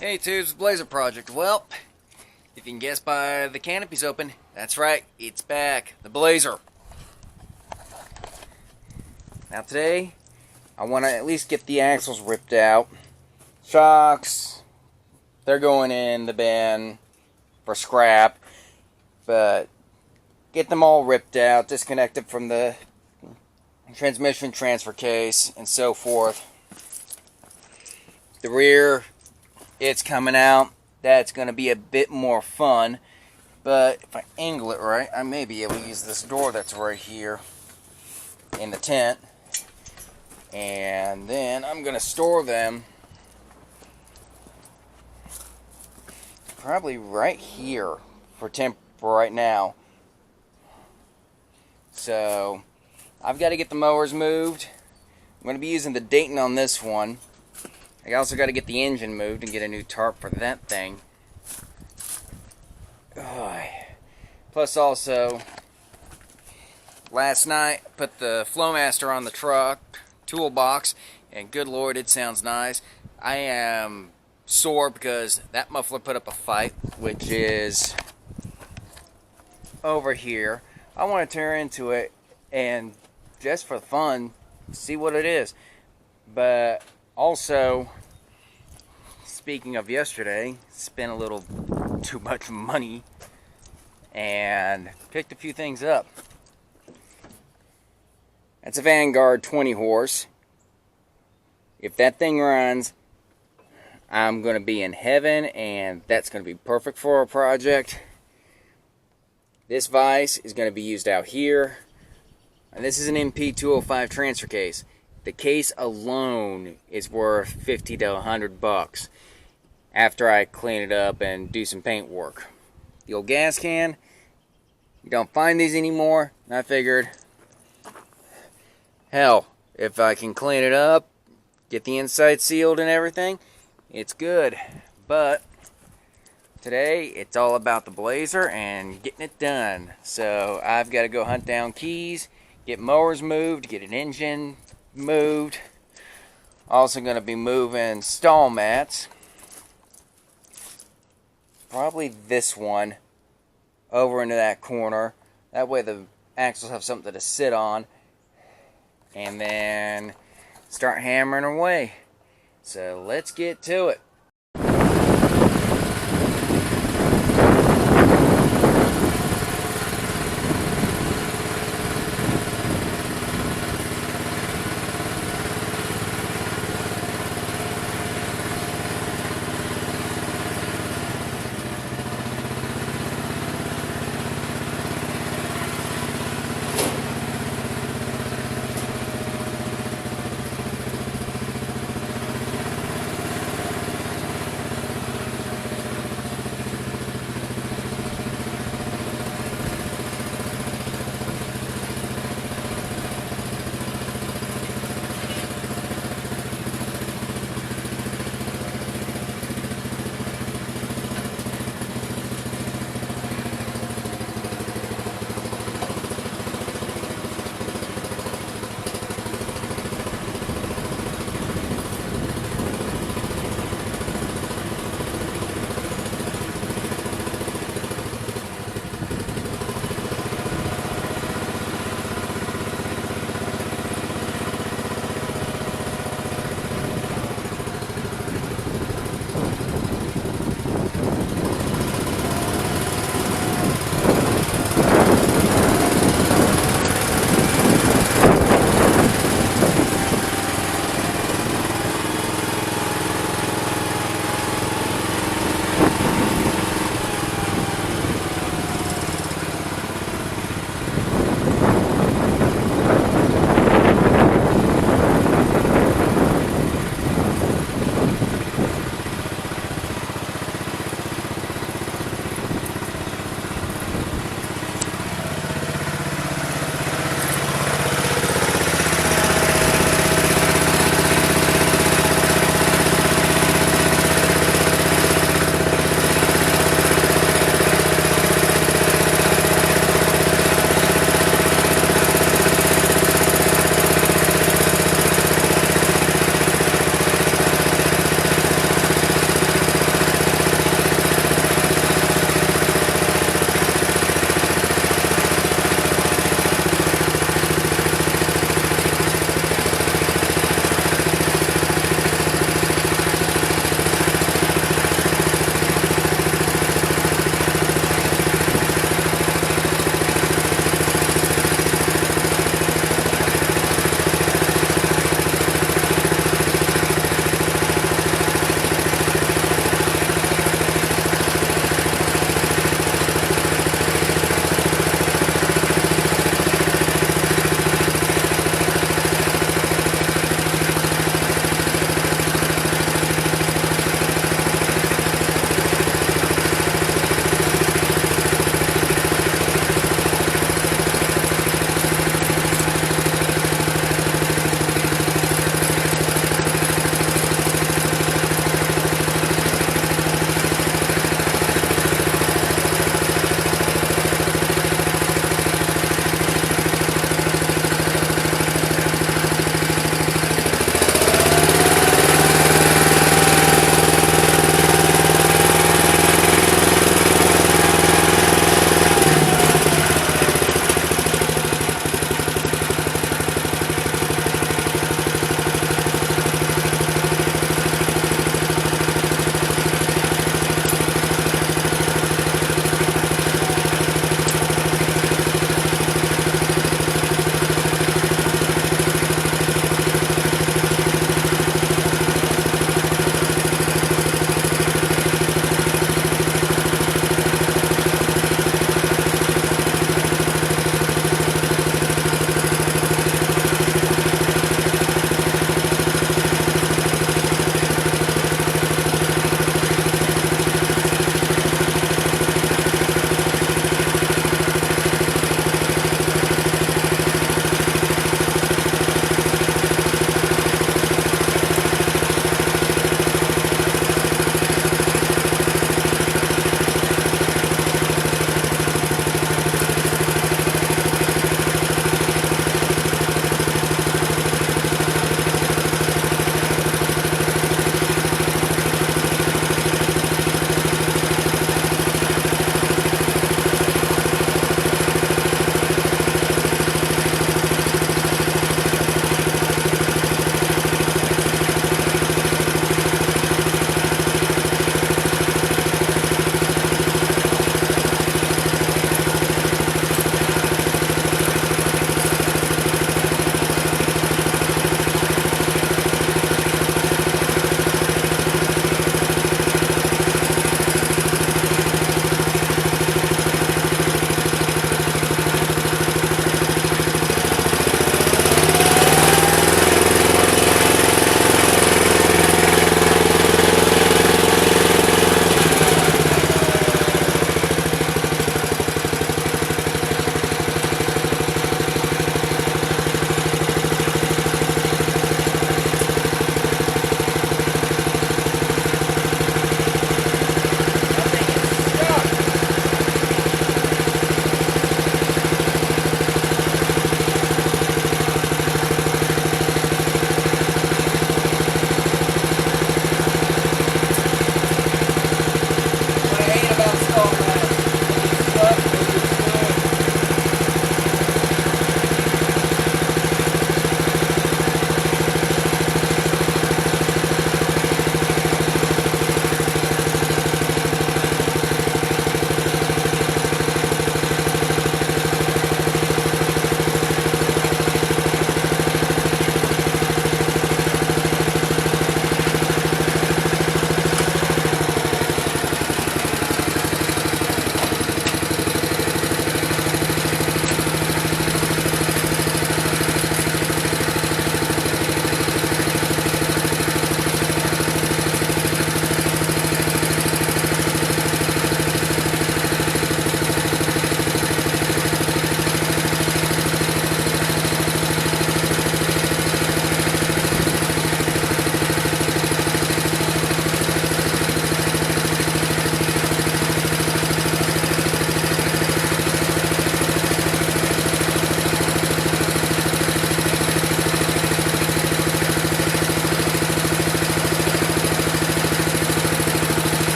Hey, Tubes, Blazer Project. Well, if you can guess by the canopy's open, that's right, it's back. The Blazer. Now today, I want to at least get the axles ripped out. Shocks, they're going in the bin for scrap. But get them all ripped out, disconnected from the transmission transfer case, and so forth. The rear, it's coming out. That's going to be a bit more fun, but if I angle it right, I may be able to use this door that's right here in the tent, and then I'm going to store them probably right here for right now. So I've got to get the mowers moved. I'm going to be using the Dayton on this one. I also got to get the engine moved and get a new tarp for that thing. Plus also, last night I put the Flowmaster on the truck toolbox, and good lord, it sounds nice. I am sore because that muffler put up a fight, which is over here. I want to tear into it and just for fun see what it is. But also, speaking of yesterday, spent a little too much money and picked a few things up. That's a Vanguard 20 horse. If that thing runs, I'm going to be in heaven, and that's going to be perfect for our project. This vise is going to be used out here, and this is an MP205 transfer case. The case alone is worth 50 to 100 bucks after I clean it up and do some paint work. The old gas can, you don't find these anymore, and I figured, hell, if I can clean it up, get the inside sealed and everything, it's good. But today, it's all about the Blazer and getting it done. So I've got to go hunt down keys, get mowers moved, get an engine moved. Also going to be moving stall mats. Probably this one over into that corner. That way the axles have something to sit on. And then start hammering away. So let's get to it.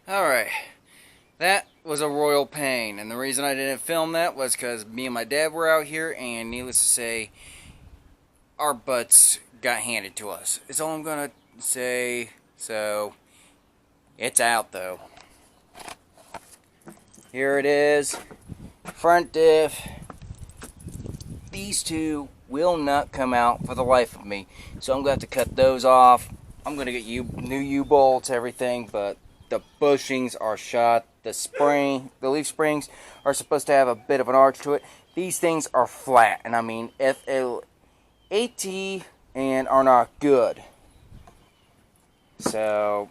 Alright, that was a royal pain, and the reason I didn't film that was because me and my dad were out here, and needless to say, our butts got handed to us. Is all I'm gonna say. So, it's out though. Here it is. Front diff. These two will not come out for the life of me. So I'm going to have to cut those off. I'm going to get new U-bolts, everything, but the bushings are shot. The leaf springs are supposed to have a bit of an arch to it. These things are flat, and I mean FL-AT, and are not good. So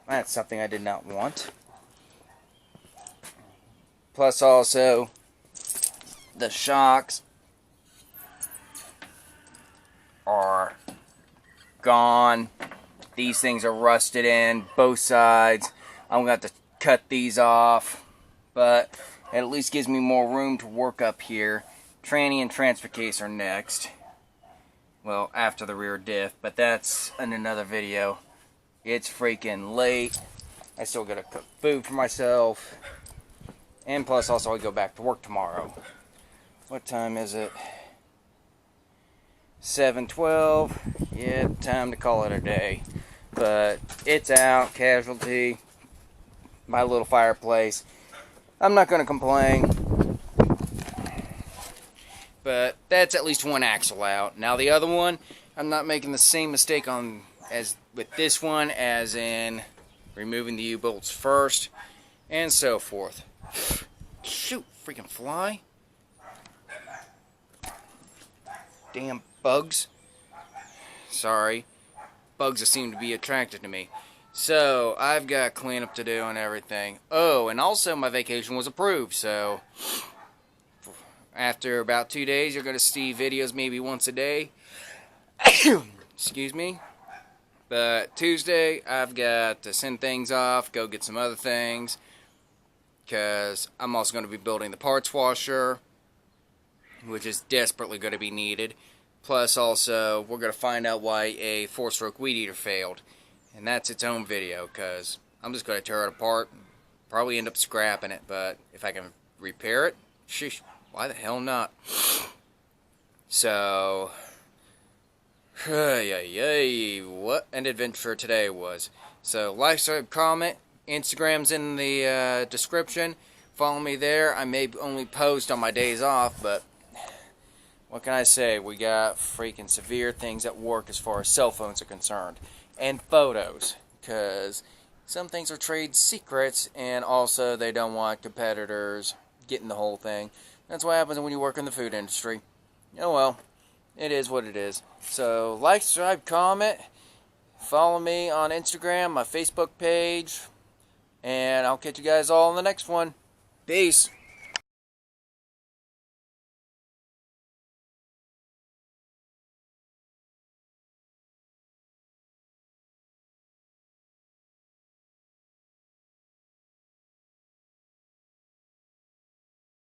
that's something I did not want. Plus also the shocks are gone. These things are rusted in both sides. I'm going to have to cut these off, but it at least gives me more room to work up here. Tranny and transfer case are next. Well, after the rear diff, but that's in another video. It's freaking late. I still gotta cook food for myself. And plus also I go back to work tomorrow. What time is it? 7:12. Yeah, time to call it a day. But it's out, casualty. My little fireplace. I'm not going to complain. But that's at least one axle out. Now the other one, I'm not making the same mistake as with this one as in removing the U-bolts first and so forth. Shoot, freaking fly. Damn bugs. Sorry. Bugs that seem to be attracted to me. So, I've got cleanup to do and everything. Oh, and also my vacation was approved, so after about 2 days, you're going to see videos maybe once a day. Excuse me. But Tuesday, I've got to send things off, go get some other things, because I'm also going to be building the parts washer, which is desperately going to be needed. Plus, also, we're going to find out why a 4-stroke weed eater failed. And that's its own video, because I'm just going to tear it apart, probably end up scrapping it, but if I can repair it, sheesh, why the hell not? So, what an adventure today was. So, like, subscribe, comment. Instagram's in the description. Follow me there. I may only post on my days off, but what can I say? We got freaking severe things at work as far as cell phones are concerned. And photos. Because some things are trade secrets, and also they don't want competitors getting the whole thing. That's what happens when you work in the food industry. Oh well. It is what it is. So, like, subscribe, comment. Follow me on Instagram, my Facebook page. And I'll catch you guys all in the next one. Peace.